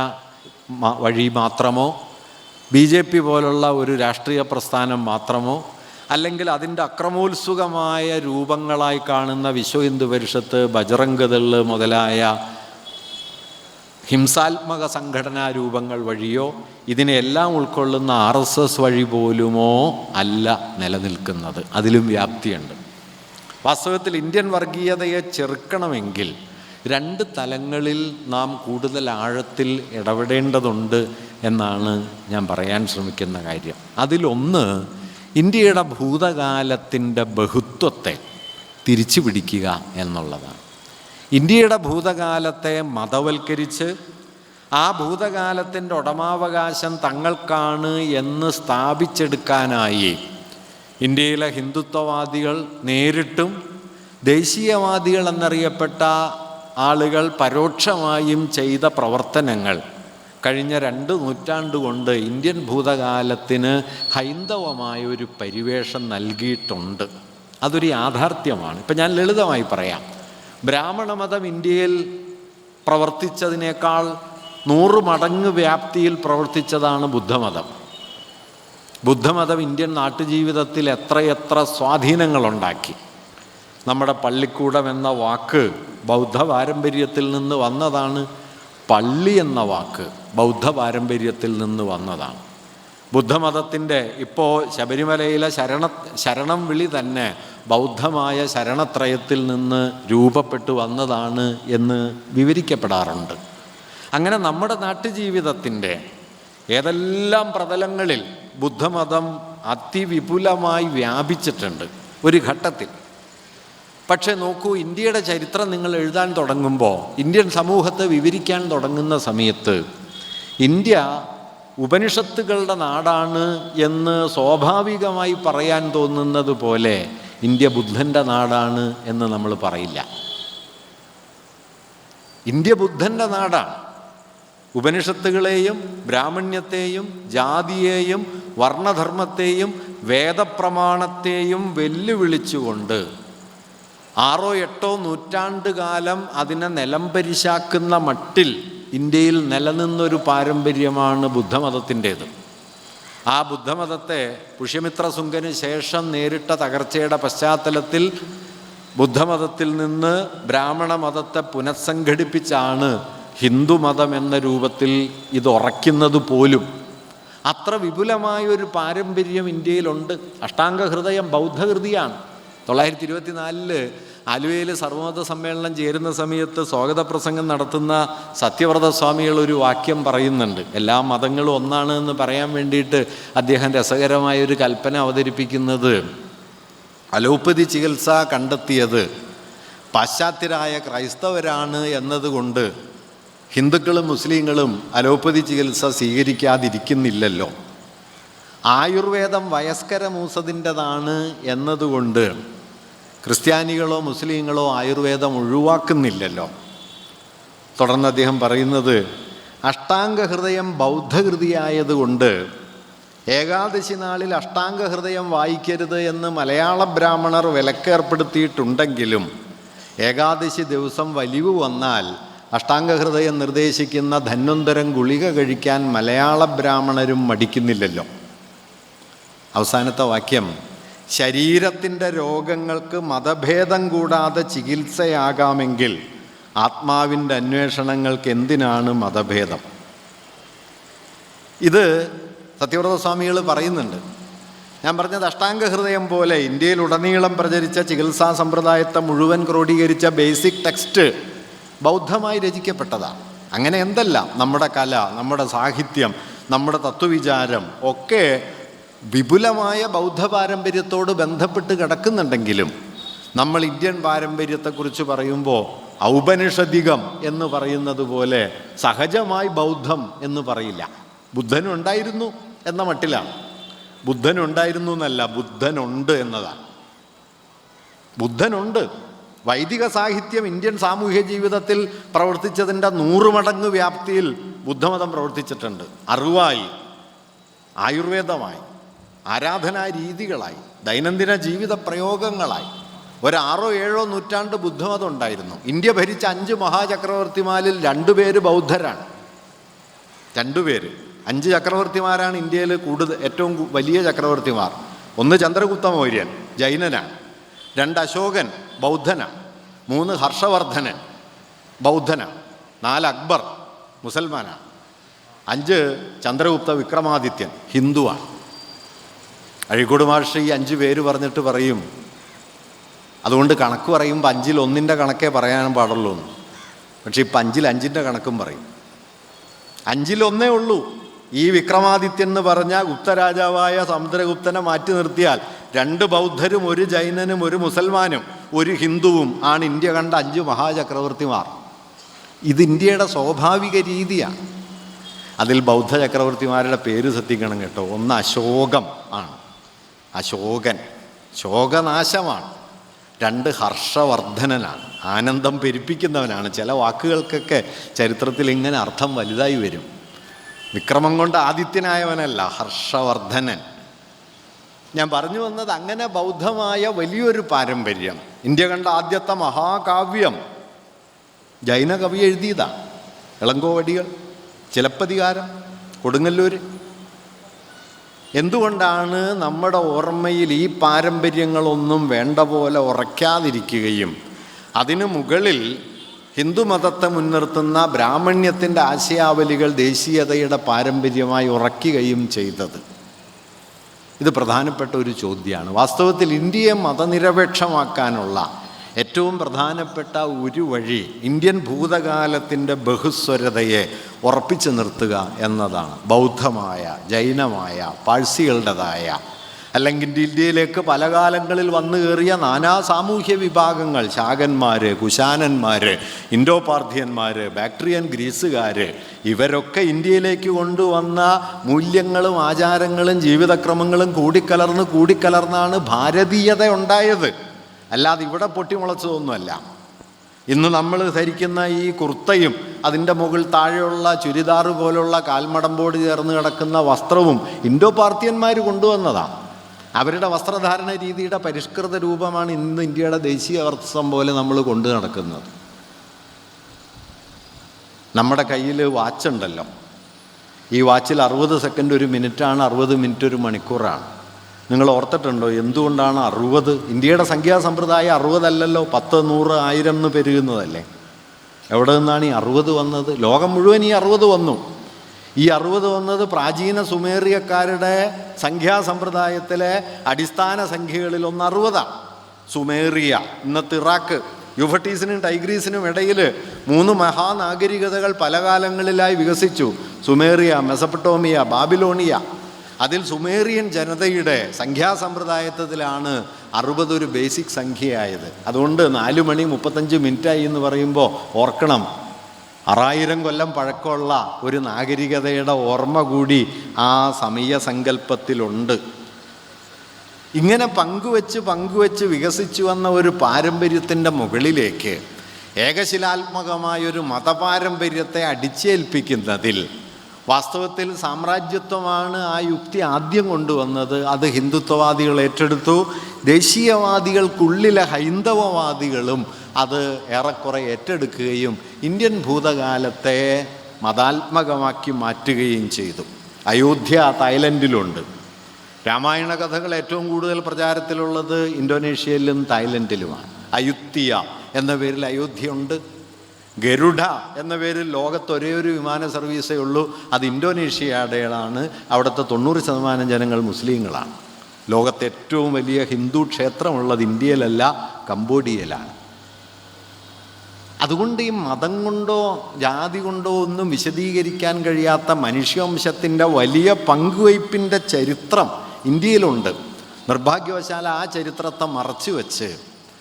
വഴി മാത്രമോ, BJP പോലുള്ള ഒരു രാഷ്ട്രീയ പ്രസ്ഥാനം മാത്രമോ, അല്ലെങ്കിൽ അതിൻ്റെ അക്രമോത്സുകമായ രൂപങ്ങളായി കാണുന്ന വിശ്വ ഹിന്ദു പരിഷത്ത്, ബജറംഗ് ദൾ മുതലായ ഹിംസാത്മക സംഘടനാ രൂപങ്ങൾ വഴിയോ, ഇതിനെല്ലാം ഉൾക്കൊള്ളുന്ന RSS വഴി പോലുമോ അല്ല നിലനിൽക്കുന്നത്. അതിലും വ്യാപ്തിയുണ്ട്. വാസ്തവത്തിൽ ഇന്ത്യൻ വർഗീയതയെ ചെറുക്കണമെങ്കിൽ 2 തലങ്ങളിൽ നാം കൂടുതൽ ആഴത്തിൽ ഇടപെടേണ്ടതുണ്ട് എന്നാണ് ഞാൻ പറയാൻ ശ്രമിക്കുന്ന കാര്യം. അതിലൊന്ന്, ഇന്ത്യയുടെ ഭൂതകാലത്തിൻ്റെ ബഹുത്വത്തെ തിരിച്ചു പിടിക്കുക എന്നുള്ളതാണ്. ഇന്ത്യയുടെ ഭൂതകാലത്തെ മതവൽക്കരിച്ച് ആ ഭൂതകാലത്തിൻ്റെ ഉടമാവകാശം തങ്ങൾക്കാണ് എന്ന് സ്ഥാപിച്ചെടുക്കാനായി ഇന്ത്യയിലെ ഹിന്ദുത്വവാദികൾ നേരിട്ടും ദേശീയവാദികൾ എന്നറിയപ്പെട്ട ആളുകൾ പരോക്ഷമായും ചെയ്ത പ്രവർത്തനങ്ങൾ കഴിഞ്ഞ 2 നൂറ്റാണ്ട് കൊണ്ട് ഇന്ത്യൻ ഭൂതകാലത്തിന് ഹൈന്ദവമായ ഒരു പരിവേഷം നൽകിയിട്ടുണ്ട്. അതൊരു യാഥാർത്ഥ്യമാണ്. ഇപ്പം ഞാൻ ലളിതമായി പറയാം. ബ്രാഹ്മണമതം ഇന്ത്യയിൽ പ്രവർത്തിച്ചതിനേക്കാൾ 100 മടങ്ങ് വ്യാപ്തിയിൽ പ്രവർത്തിച്ചതാണ് ബുദ്ധമതം. ബുദ്ധമതം ഇന്ത്യൻ നാട്ടുജീവിതത്തിൽ എത്രയെത്ര സ്വാധീനങ്ങളുണ്ടാക്കി. നമ്മുടെ പള്ളിക്കൂടം എന്ന വാക്ക് ബൗദ്ധ പാരമ്പര്യത്തിൽ നിന്ന് വന്നതാണ്. പള്ളി എന്ന വാക്ക് ബൗദ്ധ പാരമ്പര്യത്തിൽ നിന്ന് വന്നതാണ്. ബുദ്ധമതത്തിൻ്റെ ഇപ്പോൾ ശബരിമലയിലെ ശരണം വിളി തന്നെ ബൗദ്ധമായ ശരണത്രയത്തിൽ നിന്ന് രൂപപ്പെട്ടു വന്നതാണ് എന്ന് വിവരിക്കപ്പെടാറുണ്ട്. അങ്ങനെ നമ്മുടെ നാട്ടുജീവിതത്തിൻ്റെ ഏതെല്ലാം പ്രതലങ്ങളിൽ ബുദ്ധമതം അതിവിപുലമായി വ്യാപിച്ചിട്ടുണ്ട് ഒരു ഘട്ടത്തിൽ. പക്ഷേ നോക്കൂ, ഇന്ത്യയുടെ ചരിത്രം നിങ്ങൾ എഴുതാൻ തുടങ്ങുമ്പോൾ, ഇന്ത്യൻ സമൂഹത്തെ വിവരിക്കാൻ തുടങ്ങുന്ന സമയത്ത് ഇന്ത്യ ഉപനിഷത്തുകളുടെ നാടാണ് എന്ന് സ്വാഭാവികമായി പറയാൻ തോന്നുന്നത് പോലെ ഇന്ത്യ ബുദ്ധൻ്റെ നാടാണ് എന്ന് നമ്മൾ പറയില്ല. ഇന്ത്യ ബുദ്ധൻ്റെ നാടാണ്. ഉപനിഷത്തുകളെയും ബ്രാഹ്മണ്യത്തെയും ജാതിയെയും വർണ്ണധർമ്മത്തെയും വേദപ്രമാണത്തെയും വെല്ലുവിളിച്ചുകൊണ്ട് 6-8 നൂറ്റാണ്ട് കാലം അതിനെ നിലംപരിശാക്കുന്ന മട്ടിൽ ഇന്ത്യയിൽ നിലനിന്നൊരു പാരമ്പര്യമാണ് ബുദ്ധമതത്തിൻ്റേത്. ആ ബുദ്ധമതത്തെ പുഷ്യമിത്രശുങ്കന് ശേഷം നേരിട്ട തകർച്ചയുടെ പശ്ചാത്തലത്തിൽ ബുദ്ധമതത്തിൽ നിന്ന് ബ്രാഹ്മണ മതത്തെ പുനഃസംഘടിപ്പിച്ചാണ് ഹിന്ദുമതം എന്ന രൂപത്തിൽ ഇത് ഉറയ്ക്കുന്നത് പോലും. അത്ര വിപുലമായൊരു പാരമ്പര്യം ഇന്ത്യയിലുണ്ട്. അഷ്ടാംഗഹൃദയം ബൗദ്ധകൃതിയാണ്. 924 ആലുവയിൽ സർവമത സമ്മേളനം ചേരുന്ന സമയത്ത് സ്വാഗത പ്രസംഗം നടത്തുന്ന സത്യവ്രത സ്വാമികൾ ഒരു വാക്യം പറയുന്നുണ്ട്. എല്ലാ മതങ്ങളും ഒന്നാണ് എന്ന് പറയാൻ വേണ്ടിയിട്ട് അദ്ദേഹം രസകരമായൊരു കൽപ്പന അവതരിപ്പിക്കുന്നത്, അലോപ്പതി ചികിത്സ കണ്ടെത്തിയത് പാശ്ചാത്യരായ ക്രൈസ്തവരാണ് എന്നതുകൊണ്ട് ഹിന്ദുക്കളും മുസ്ലിങ്ങളും അലോപ്പതി ചികിത്സ സ്വീകരിക്കാതിരിക്കുന്നില്ലല്ലോ. ആയുർവേദം വയസ്കര മൂസതിൻ്റെതാണ് എന്നതുകൊണ്ട് ക്രിസ്ത്യാനികളോ മുസ്ലിങ്ങളോ ആയുർവേദം ഒഴിവാക്കുന്നില്ലല്ലോ. തുടർന്ന് അദ്ദേഹം പറയുന്നത്, അഷ്ടാംഗഹൃദയം ബൗദ്ധകൃതിയായതുകൊണ്ട് ഏകാദശി നാളിൽ അഷ്ടാംഗഹൃദയം വായിക്കരുത് എന്ന് മലയാള ബ്രാഹ്മണർ വിലക്കേർപ്പെടുത്തിയിട്ടുണ്ടെങ്കിലും ഏകാദശി ദിവസം വലിവ് വന്നാൽ അഷ്ടാംഗഹൃദയം നിർദ്ദേശിക്കുന്ന ധന്വന്തരം ഗുളിക കഴിക്കാൻ മലയാള ബ്രാഹ്മണരും മടിക്കുന്നില്ലല്ലോ. അവസാനത്തെ വാക്യം, ശരീരത്തിൻ്റെ രോഗങ്ങൾക്ക് മതഭേദം കൂടാതെ ചികിത്സയാകാമെങ്കിൽ ആത്മാവിൻ്റെ അന്വേഷണങ്ങൾക്ക് എന്തിനാണ് മതഭേദം? ഇത് സത്യവ്രത സ്വാമികൾ പറയുന്നുണ്ട്. ഞാൻ പറഞ്ഞത് അഷ്ടാംഗഹൃദയം പോലെ ഇന്ത്യയിലുടനീളം പ്രചരിച്ച ചികിത്സാ സമ്പ്രദായത്തെ മുഴുവൻ ക്രോഡീകരിച്ച ബേസിക് ടെക്സ്റ്റ് ബൗദ്ധമായി രചിക്കപ്പെട്ടതാണ്. അങ്ങനെ എന്തെല്ലാം നമ്മുടെ കല, നമ്മുടെ സാഹിത്യം, നമ്മുടെ തത്വവിചാരം ഒക്കെ വിപുലമായ ബൗദ്ധ പാരമ്പര്യത്തോട് ബന്ധപ്പെട്ട് കിടക്കുന്നുണ്ടെങ്കിലും നമ്മൾ ഇന്ത്യൻ പാരമ്പര്യത്തെക്കുറിച്ച് പറയുമ്പോൾ ഔപനിഷദികം എന്ന് പറയുന്നത് പോലെ സഹജമായി ബൗദ്ധം എന്ന് പറയില്ല. ബുദ്ധനുണ്ടായിരുന്നു എന്ന മട്ടിലാണ്. ബുദ്ധനുണ്ടായിരുന്നു എന്നല്ല, ബുദ്ധനുണ്ട് എന്നതാണ്. ബുദ്ധനുണ്ട്. വൈദിക സാഹിത്യം ഇന്ത്യൻ സാമൂഹ്യ ജീവിതത്തിൽ പ്രവർത്തിച്ചതിൻ്റെ 100 മടങ്ങ് വ്യാപ്തിയിൽ ബുദ്ധമതം പ്രവർത്തിച്ചിട്ടുണ്ട്. അറിവായി, ആയുർവേദമായി, ആരാധനാ രീതികളായി, ദൈനംദിന ജീവിത പ്രയോഗങ്ങളായി. 6 or 7 നൂറ്റാണ്ട് ബുദ്ധമതം ഉണ്ടായിരുന്നു. ഇന്ത്യ ഭരിച്ച 5 മഹാചക്രവർത്തിമാരിൽ 2 പേര് ബൗദ്ധരാണ്. 2 പേര്. 5 ചക്രവർത്തിമാരാണ് ഇന്ത്യയിൽ ഏറ്റവും വലിയ ചക്രവർത്തിമാർ. 1 ചന്ദ്രഗുപ്ത മൗര്യൻ, ജൈനനാണ്. 2 അശോകൻ, ബൗദ്ധനാണ്. 3 ഹർഷവർദ്ധനൻ, ബൗദ്ധനാണ്. 4 അക്ബർ, മുസൽമാനാണ്. 5 ചന്ദ്രഗുപ്ത വിക്രമാദിത്യൻ, ഹിന്ദുവാണ്. അഴീക്കോട് മാഷ് ഈ 5 പേര് പറഞ്ഞിട്ട് പറയും, അതുകൊണ്ട് കണക്ക് പറയുമ്പോൾ 5-ൽ 1 കണക്കേ പറയാനും പാടുള്ളൂ എന്ന്. പക്ഷെ ഇപ്പം 5-ൽ 5 കണക്കും പറയും. 5-ൽ 1 ഉള്ളൂ. ഈ വിക്രമാദിത്യൻ എന്ന് പറഞ്ഞ ഗുപ്തരാജാവായ സമുദ്രഗുപ്തനെ മാറ്റി നിർത്തിയാൽ 2 ബൗദ്ധരും 1 ജൈനനും 1 മുസൽമാനും 1 ഹിന്ദുവും ആണ് ഇന്ത്യ കണ്ട 5 മഹാചക്രവർത്തിമാർ. ഇത് ഇന്ത്യയുടെ സ്വാഭാവിക രീതിയാണ്. അതിൽ ബൗദ്ധ ചക്രവർത്തിമാരുടെ പേര് ശ്രദ്ധിക്കണം കേട്ടോ. 1 അശോകം ആണ്, അശോകൻ, ശോകനാശമാണ്. 2 ഹർഷവർദ്ധനനാണ്, ആനന്ദം പെരുപ്പിക്കുന്നവനാണ്. ചില വാക്കുകൾക്കൊക്കെ ചരിത്രത്തിൽ ഇങ്ങനെ അർത്ഥം വലുതായി വരും. വിക്രമം കൊണ്ട് ആദിത്യനായവനല്ല, ഹർഷവർദ്ധനൻ. ഞാൻ പറഞ്ഞു വന്നത്, അങ്ങനെ ബൗദ്ധമായ വലിയൊരു പാരമ്പര്യം. ഇന്ത്യ കണ്ട ആദ്യത്തെ മഹാകാവ്യം ജൈന കവി എഴുതിയതാണ്. ഇളങ്കോവടികൾ, ചിലപ്പതികാരം, കൊടുങ്ങല്ലൂർ. എന്തുകൊണ്ടാണ് നമ്മുടെ ഓർമ്മയിൽ ഈ പാരമ്പര്യങ്ങളൊന്നും വേണ്ട പോലെ ഉറയ്ക്കാതിരിക്കുകയും അതിനു മുകളിൽ ഹിന്ദുമതത്തെ മുൻനിർത്തുന്ന ബ്രാഹ്മണ്യത്തിൻ്റെ ആശയാവലികൾ ദേശീയതയുടെ പാരമ്പര്യമായി ഉറയ്ക്കുകയും ചെയ്തത്? ഇത് പ്രധാനപ്പെട്ട ഒരു ചോദ്യമാണ്. വാസ്തവത്തിൽ ഇന്ത്യയെ മതനിരപേക്ഷമാക്കാനുള്ള ഏറ്റവും പ്രധാനപ്പെട്ട ഒരു വഴി ഇന്ത്യൻ ഭൂതകാലത്തിൻ്റെ ബഹുസ്വരതയെ ഉറപ്പിച്ചു നിർത്തുക എന്നതാണ്. ബൗദ്ധമായ, ജൈനമായ, പാഴ്സികളുടേതായ, അല്ലെങ്കിൽ ഇന്ത്യയിലേക്ക് പല കാലങ്ങളിൽ വന്നു കയറിയ നാനാ സാമൂഹ്യ വിഭാഗങ്ങൾ, ശാകന്മാർ, കുശാനന്മാർ, ഇൻഡോ പാർഥിയന്മാർ, ബാക്ട്രിയൻ ഗ്രീസുകാർ, ഇവരൊക്കെ ഇന്ത്യയിലേക്ക് കൊണ്ടുവന്ന മൂല്യങ്ങളും ആചാരങ്ങളും ജീവിതക്രമങ്ങളും കൂടിക്കലർന്നാണ് ഭാരതീയത ഉണ്ടായത്. അല്ലാതെ ഇവിടെ പൊട്ടിമുളച്ചതൊന്നുമല്ല. ഇന്ന് നമ്മൾ ധരിക്കുന്ന ഈ കുർത്തയും അതിൻ്റെ മുകൾ താഴെയുള്ള ചുരിദാർ പോലുള്ള കാൽമടമ്പോട് ചേർന്ന് കിടക്കുന്ന വസ്ത്രവും ഇൻഡോ പാർഥിയന്മാർ കൊണ്ടുവന്നതാണ്. അവരുടെ വസ്ത്രധാരണ രീതിയുടെ പരിഷ്കൃത രൂപമാണ് ഇന്ന് ഇന്ത്യയുടെ ദേശീയ വസ്ത്രം പോലെ നമ്മൾ കൊണ്ടു നടക്കുന്നത്. നമ്മുടെ കയ്യിൽ വാച്ചുണ്ടല്ലോ, ഈ വാച്ചിൽ 60 സെക്കൻഡ് 1 മിനിറ്റാണ്, 60 മിനിറ്റ് 1 മണിക്കൂറാണ്. നിങ്ങൾ ഓർത്തിട്ടുണ്ടോ എന്തുകൊണ്ടാണ് 60? ഇന്ത്യയുടെ സംഖ്യാസമ്പ്രദായം 60 അല്ലല്ലോ, 10, 100, 1000 എന്ന് പെരുകുന്നതല്ലേ. എവിടെ നിന്നാണ് ഈ 60 വന്നത്? ലോകം മുഴുവൻ ഈ 60 വന്നു. ഈ 60 വന്നത് പ്രാചീന സുമേറിയക്കാരുടെ സംഖ്യാസമ്പ്രദായത്തിലെ അടിസ്ഥാന സംഖ്യകളിൽ 60. സുമേറിയ, ഇന്നത്തെ ഇറാഖ്, യൂഫട്ടീസിനും ടൈഗ്രീസിനും ഇടയിൽ 3 മഹാനാഗരികതകൾ പല കാലങ്ങളിലായി വികസിച്ചു. സുമേറിയ, മെസപ്പൊട്ടോമിയ, ബാബിലോണിയ. അതിൽ സുമേറിയൻ ജനതയുടെ സംഖ്യാസമ്പ്രദായത്തിലാണ് 60 ഒരു ബേസിക് സംഖ്യയായത്. അതുകൊണ്ട് 4 മണി 35 മിനിറ്റായി എന്ന് പറയുമ്പോൾ ഓർക്കണം, 6000 കൊല്ലം പഴക്കമുള്ള ഒരു നാഗരികതയുടെ ഓർമ്മ കൂടി ആ സമയ സങ്കല്പത്തിലുണ്ട്. ഇങ്ങനെ പങ്കുവെച്ച് വികസിച്ചു വന്ന ഒരു പാരമ്പര്യത്തിൻ്റെ മുകളിലേക്ക് ഏകശിലാത്മകമായൊരു മതപാരമ്പര്യത്തെ അടിച്ചേൽപ്പിക്കുന്നതിൽ വാസ്തവത്തിൽ സാമ്രാജ്യത്വമാണ് ആ യുക്തി ആദ്യം കൊണ്ടുവന്നത്. അത് ഹിന്ദുത്വവാദികൾ ഏറ്റെടുത്തു. ദേശീയവാദികൾക്കുള്ളിലെ ഹൈന്ദവവാദികളും അത് ഏറെക്കുറെ ഏറ്റെടുക്കുകയും ഇന്ത്യൻ ഭൂതകാലത്തെ മതാത്മകമാക്കി മാറ്റുകയും ചെയ്തു. അയോധ്യ തായ്ലൻഡിലുണ്ട്. രാമായണ കഥകൾ ഏറ്റവും കൂടുതൽ പ്രചാരത്തിലുള്ളത് ഇന്തോനേഷ്യയിലും തായ്ലൻഡിലുമാണ്. അയുത്തിയ എന്ന പേരിൽ അയോധ്യയുണ്ട്. ഗരുഡ എന്ന പേരിൽ ലോകത്ത് ഒരേ ഒരു വിമാന സർവീസേ ഉള്ളൂ, അത് ഇന്തോനേഷ്യയുടേതാണ്. അവിടുത്തെ 90% ജനങ്ങൾ മുസ്ലിങ്ങളാണ്. ലോകത്തെ ഏറ്റവും വലിയ ഹിന്ദു ക്ഷേത്രമുള്ളത് ഇന്ത്യയിലല്ല, കംബോഡിയയിലാണ്. അതുകൊണ്ട് ഈ മതം കൊണ്ടോ ജാതി കൊണ്ടോ ഒന്നും വിശദീകരിക്കാൻ കഴിയാത്ത മനുഷ്യവംശത്തിൻ്റെ വലിയ പങ്കുവയ്പ്പിൻ്റെ ചരിത്രം ഇന്ത്യയിലുണ്ട്. നിർഭാഗ്യവശാൽ ആ ചരിത്രത്തെ മറച്ചു വെച്ച്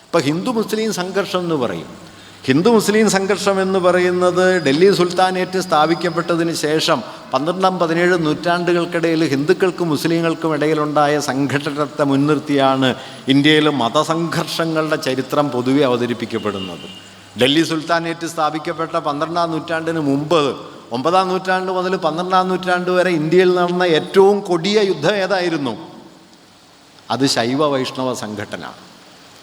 ഇപ്പോൾ ഹിന്ദു മുസ്ലിം സംഘർഷം എന്ന് പറയും. ഹിന്ദു മുസ്ലിം സംഘർഷം എന്ന് പറയുന്നത് ഡൽഹി സുൽത്താനേറ്റ് സ്ഥാപിക്കപ്പെട്ടതിന് ശേഷം 12-17 നൂറ്റാണ്ടുകൾക്കിടയിൽ ഹിന്ദുക്കൾക്കും മുസ്ലിങ്ങൾക്കും ഇടയിലുണ്ടായ സംഘട്ടനത്തെ മുൻനിർത്തിയാണ് ഇന്ത്യയിൽ മതസംഘർഷങ്ങളുടെ ചരിത്രം പൊതുവെ അവതരിപ്പിക്കപ്പെടുന്നത്. ഡൽഹി സുൽത്താനേറ്റ് സ്ഥാപിക്കപ്പെട്ട 12-ാം നൂറ്റാണ്ടിന് മുമ്പ് 9-ാം നൂറ്റാണ്ട് മുതൽ 12-ാം നൂറ്റാണ്ട് വരെ ഇന്ത്യയിൽ നടന്ന ഏറ്റവും കൊടിയ യുദ്ധം ഏതായിരുന്നു? അത് ശൈവ വൈഷ്ണവ സംഘടന.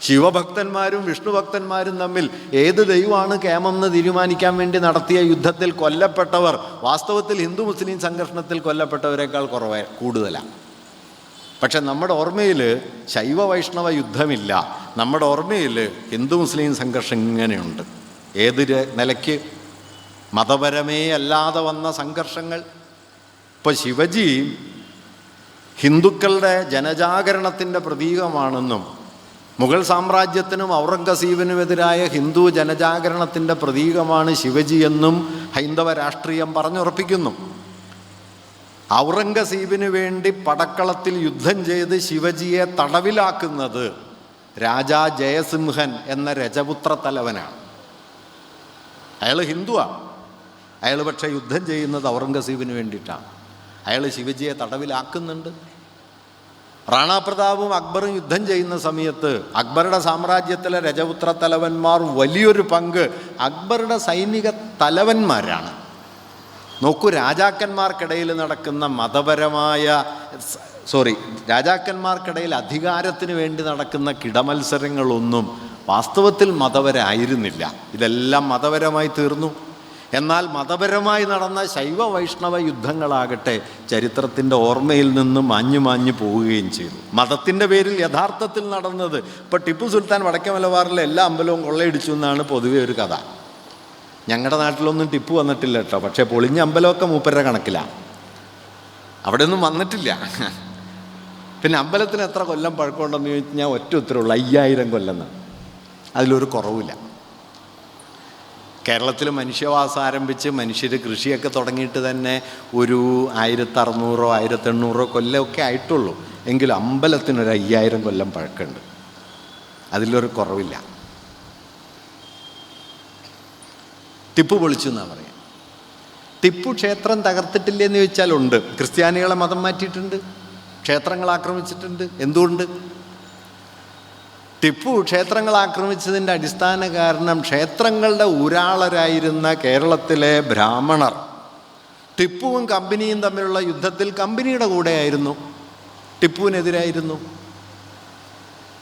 ശിവഭക്തന്മാരും വിഷ്ണു ഭക്തന്മാരും തമ്മിൽ ഏത് ദൈവമാണ് കേമെന്ന് തീരുമാനിക്കാൻ വേണ്ടി നടത്തിയ യുദ്ധത്തിൽ കൊല്ലപ്പെട്ടവർ വാസ്തവത്തിൽ ഹിന്ദു മുസ്ലിം സംഘർഷണത്തിൽ കൊല്ലപ്പെട്ടവരെക്കാൾ കൂടുതലാണ്. പക്ഷെ നമ്മുടെ ഓർമ്മയിൽ ശൈവ വൈഷ്ണവ യുദ്ധമില്ല. നമ്മുടെ ഓർമ്മയിൽ ഹിന്ദു മുസ്ലിം സംഘർഷം ഇങ്ങനെയുണ്ട്. ഏത് നിലയ്ക്ക്? മതപരമേ അല്ലാതെ വന്ന സംഘർഷങ്ങൾ. ഇപ്പോൾ ശിവജി ഹിന്ദുക്കളുടെ ജനജാഗരണത്തിൻ്റെ പ്രതീകമാണെന്നും മുഗൾ സാമ്രാജ്യത്തിനും ഔറംഗസീബിനുമെതിരായ ഹിന്ദു ജനജാഗരണത്തിൻ്റെ പ്രതീകമാണ് ശിവജി എന്നും ഹൈന്ദവ രാഷ്ട്രീയം പറഞ്ഞുറപ്പിക്കുന്നു. ഔറംഗസീബിന് വേണ്ടി പടക്കളത്തിൽ യുദ്ധം ചെയ്ത് ശിവജിയെ തടവിലാക്കുന്നത് രാജാ ജയസിംഹൻ എന്ന രജപുത്ര തലവനാണ്. അയാൾ ഹിന്ദുവാണ്. അയാൾ പക്ഷേ യുദ്ധം ചെയ്യുന്നത് ഔറംഗസീബിന് വേണ്ടിയിട്ടാണ്. അയാൾ ശിവജിയെ തടവിലാക്കുന്നുണ്ട്. റാണാ പ്രതാപും അക്ബറും യുദ്ധം ചെയ്യുന്ന സമയത്ത് അക്ബറുടെ സാമ്രാജ്യത്തിലെ രജപുത്ര തലവന്മാർ വലിയൊരു പങ്ക് അക്ബറുടെ സൈനിക തലവന്മാരാണ്. നോക്കൂ, രാജാക്കന്മാർക്കിടയിൽ നടക്കുന്ന രാജാക്കന്മാർക്കിടയിൽ അധികാരത്തിന് വേണ്ടി നടക്കുന്ന കിടമത്സരങ്ങളൊന്നും വാസ്തവത്തിൽ മതപരമായിരുന്നില്ല. ഇതെല്ലാം മതപരമായി തീർന്നു. എന്നാൽ മതപരമായി നടന്ന ശൈവ വൈഷ്ണവ യുദ്ധങ്ങളാകട്ടെ ചരിത്രത്തിൻ്റെ ഓർമ്മയിൽ നിന്ന് മാഞ്ഞു പോവുകയും ചെയ്തു. മതത്തിൻ്റെ പേരിൽ യഥാർത്ഥത്തിൽ നടന്നത് ഇപ്പോൾ ടിപ്പു സുൽത്താൻ വടക്കേ മലബാറിലെ എല്ലാ അമ്പലവും കൊള്ളയടിച്ചു എന്നാണ് പൊതുവെ ഒരു കഥ. ഞങ്ങളുടെ നാട്ടിലൊന്നും ടിപ്പു വന്നിട്ടില്ല കേട്ടോ. പക്ഷേ പൊളിഞ്ഞ അമ്പലമൊക്കെ മൂപ്പരുടെ കണക്കിലാണ്. അവിടെ ഒന്നും വന്നിട്ടില്ല. പിന്നെ അമ്പലത്തിന് എത്ര കൊല്ലം പഴക്കമുണ്ടെന്ന് ചോദിച്ചാൽ ഞാൻ ഒറ്റ ഉത്തരവുള്ളൂ, 5000 കൊല്ലം. അതിലൊരു കുറവില്ല. കേരളത്തിൽ മനുഷ്യവാസം ആരംഭിച്ച് മനുഷ്യർ കൃഷിയൊക്കെ തുടങ്ങിയിട്ട് തന്നെ ഒരു 1600 1800 കൊല്ലമൊക്കെ ആയിട്ടുള്ളൂ. എങ്കിലും അമ്പലത്തിനൊരു 5000 കൊല്ലം പഴക്കമുണ്ട്. അതിലൊരു കുറവില്ല. ടിപ്പു പൊളിച്ചു എന്നാണ് പറയാം. ടിപ്പു ക്ഷേത്രം തകർത്തിട്ടില്ലെന്ന് ചോദിച്ചാൽ ഉണ്ട്. ക്രിസ്ത്യാനികളെ മതം മാറ്റിയിട്ടുണ്ട്, ക്ഷേത്രങ്ങൾ ആക്രമിച്ചിട്ടുണ്ട്. എന്തുകൊണ്ട്? ടിപ്പു ക്ഷേത്രങ്ങൾ ആക്രമിച്ചതിൻ്റെ അടിസ്ഥാന കാരണം ക്ഷേത്രങ്ങളുടെ ഊരാളരായിരുന്ന കേരളത്തിലെ ബ്രാഹ്മണർ ടിപ്പുവും കമ്പനിയും തമ്മിലുള്ള യുദ്ധത്തിൽ കമ്പനിയുടെ കൂടെയായിരുന്നു, ടിപ്പുവിനെതിരായിരുന്നു.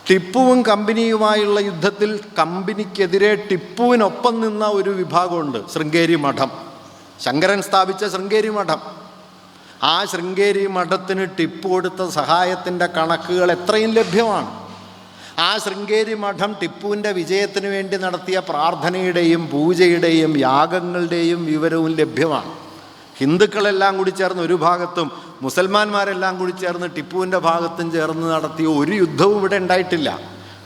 ടിപ്പുവും കമ്പനിയുമായുള്ള യുദ്ധത്തിൽ കമ്പനിക്കെതിരെ ടിപ്പുവിനൊപ്പം നിന്ന ഒരു വിഭാഗമുണ്ട്, ശൃംഗേരി മഠം. ശങ്കരൻ സ്ഥാപിച്ച ശൃംഗേരി മഠം. ആ ശൃംഗേരി മഠത്തിന് ടിപ്പു കൊടുത്ത സഹായത്തിൻ്റെ കണക്കുകൾ എത്രയും ലഭ്യമാണ്. ആ ശൃംഗേരി മഠം ടിപ്പുവിൻ്റെ വിജയത്തിന് വേണ്ടി നടത്തിയ പ്രാർത്ഥനയുടെയും പൂജയുടെയും യാഗങ്ങളുടെയും വിവരവും ലഭ്യമാണ്. ഹിന്ദുക്കളെല്ലാം കൂടി ചേർന്ന് ഒരു ഭാഗത്തും മുസൽമാന്മാരെല്ലാം കൂടി ചേർന്ന് ടിപ്പുവിൻ്റെ ഭാഗത്തും ചേർന്ന് നടത്തിയ ഒരു യുദ്ധവും ഇവിടെ ഉണ്ടായിട്ടില്ല.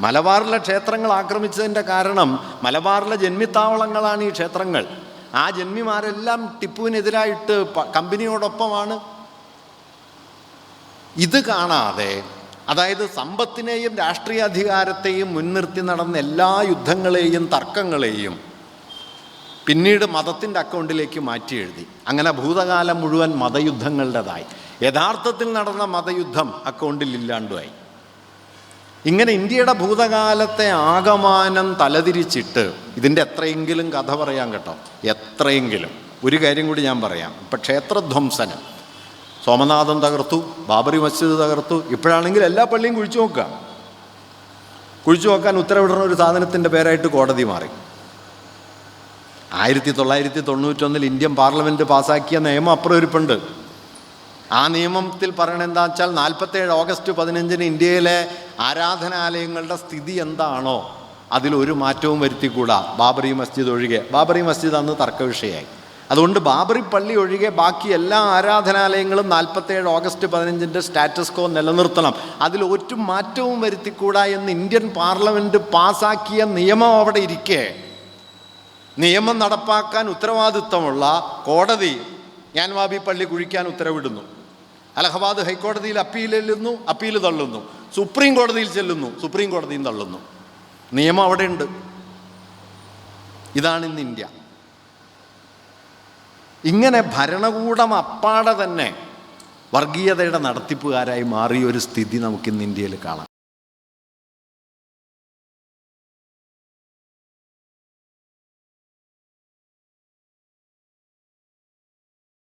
മലബാറിലെ ക്ഷേത്രങ്ങൾ ആക്രമിച്ചതിൻ്റെ കാരണം മലബാറിലെ ജന്മിത്താവളങ്ങളാണ് ഈ ക്ഷേത്രങ്ങൾ. ആ ജന്മിമാരെല്ലാം ടിപ്പുവിനെതിരായിട്ട് കമ്പനിയോടൊപ്പമാണ്. ഇത് കാണാതെ, അതായത് സമ്പത്തിനെയും രാഷ്ട്രീയ അധികാരത്തെയും മുൻനിർത്തി നടന്ന എല്ലാ യുദ്ധങ്ങളെയും തർക്കങ്ങളെയും പിന്നീട് മതത്തിൻ്റെ അക്കൗണ്ടിലേക്ക് മാറ്റി എഴുതി. അങ്ങനെ ഭൂതകാലം മുഴുവൻ മതയുദ്ധങ്ങളുടേതായി. യഥാർത്ഥത്തിൽ നടന്ന മതയുദ്ധം അക്കൗണ്ടിൽ ഇല്ലാണ്ടുമായി. ഇങ്ങനെ ഇന്ത്യയുടെ ഭൂതകാലത്തെ ആകമാനം തലതിരിച്ചിട്ട് ഇതിൻ്റെ എത്രയെങ്കിലും കഥ പറയാം കേട്ടോ, എത്രയെങ്കിലും. ഒരു കാര്യം കൂടി ഞാൻ പറയാം. ഇപ്പം ക്ഷേത്രധ്വംസനം, സോമനാഥം തകർത്തു, ബാബറി മസ്ജിദ് തകർത്തു. ഇപ്പോഴാണെങ്കിൽ എല്ലാ പള്ളിയും കുഴിച്ചു നോക്കാൻ ഉത്തരവിടുന്ന ഒരു സാധനത്തിൻ്റെ പേരായിട്ട് കോടതി മാറി. 1991 ഇന്ത്യൻ പാർലമെൻറ്റ് പാസ്സാക്കിയ നിയമം അപ്പുറം ഇരിപ്പുണ്ട്. ആ നിയമത്തിൽ പറയണെന്താ വെച്ചാൽ 47 ഓഗസ്റ്റ് 15 ഇന്ത്യയിലെ ആരാധനാലയങ്ങളുടെ സ്ഥിതി എന്താണോ അതിലൊരു മാറ്റവും വരുത്തിക്കൂടാ, ബാബറി മസ്ജിദ് ഒഴികെ. ബാബറി മസ്ജിദ് അന്ന് തർക്ക വിഷയമായി. അതുകൊണ്ട് ബാബറി പള്ളി ഒഴികെ ബാക്കി എല്ലാ ആരാധനാലയങ്ങളും 47 ഓഗസ്റ്റ് 15 സ്റ്റാറ്റസ് കോ നിലനിർത്തണം, അതിൽ ഒരു മാറ്റവും വരുത്തിക്കൂടാ എന്ന് ഇന്ത്യൻ പാർലമെൻറ്റ് പാസ്സാക്കിയ നിയമം അവിടെ ഇരിക്കെ നിയമം നടപ്പാക്കാൻ ഉത്തരവാദിത്വമുള്ള കോടതി ജ്ഞാൻവാബി പള്ളി കുഴിക്കാൻ ഉത്തരവിടുന്നു. അലഹബാദ് ഹൈക്കോടതിയിൽ അപ്പീൽ ചെല്ലുന്നു, അപ്പീൽ തള്ളുന്നു. സുപ്രീം കോടതിയിൽ ചെല്ലുന്നു, സുപ്രീം കോടതിയും തള്ളുന്നു. നിയമം അവിടെ ഉണ്ട്. ഇതാണ് ഇന്ന് ഇന്ത്യ. ഇങ്ങനെ ഭരണകൂടം അപ്പാടെ തന്നെ വർഗീയതയുടെ നടത്തിപ്പുകാരായി മാറിയ ഒരു സ്ഥിതി നമുക്കിന്ന് ഇന്ത്യയിൽ കാണാം.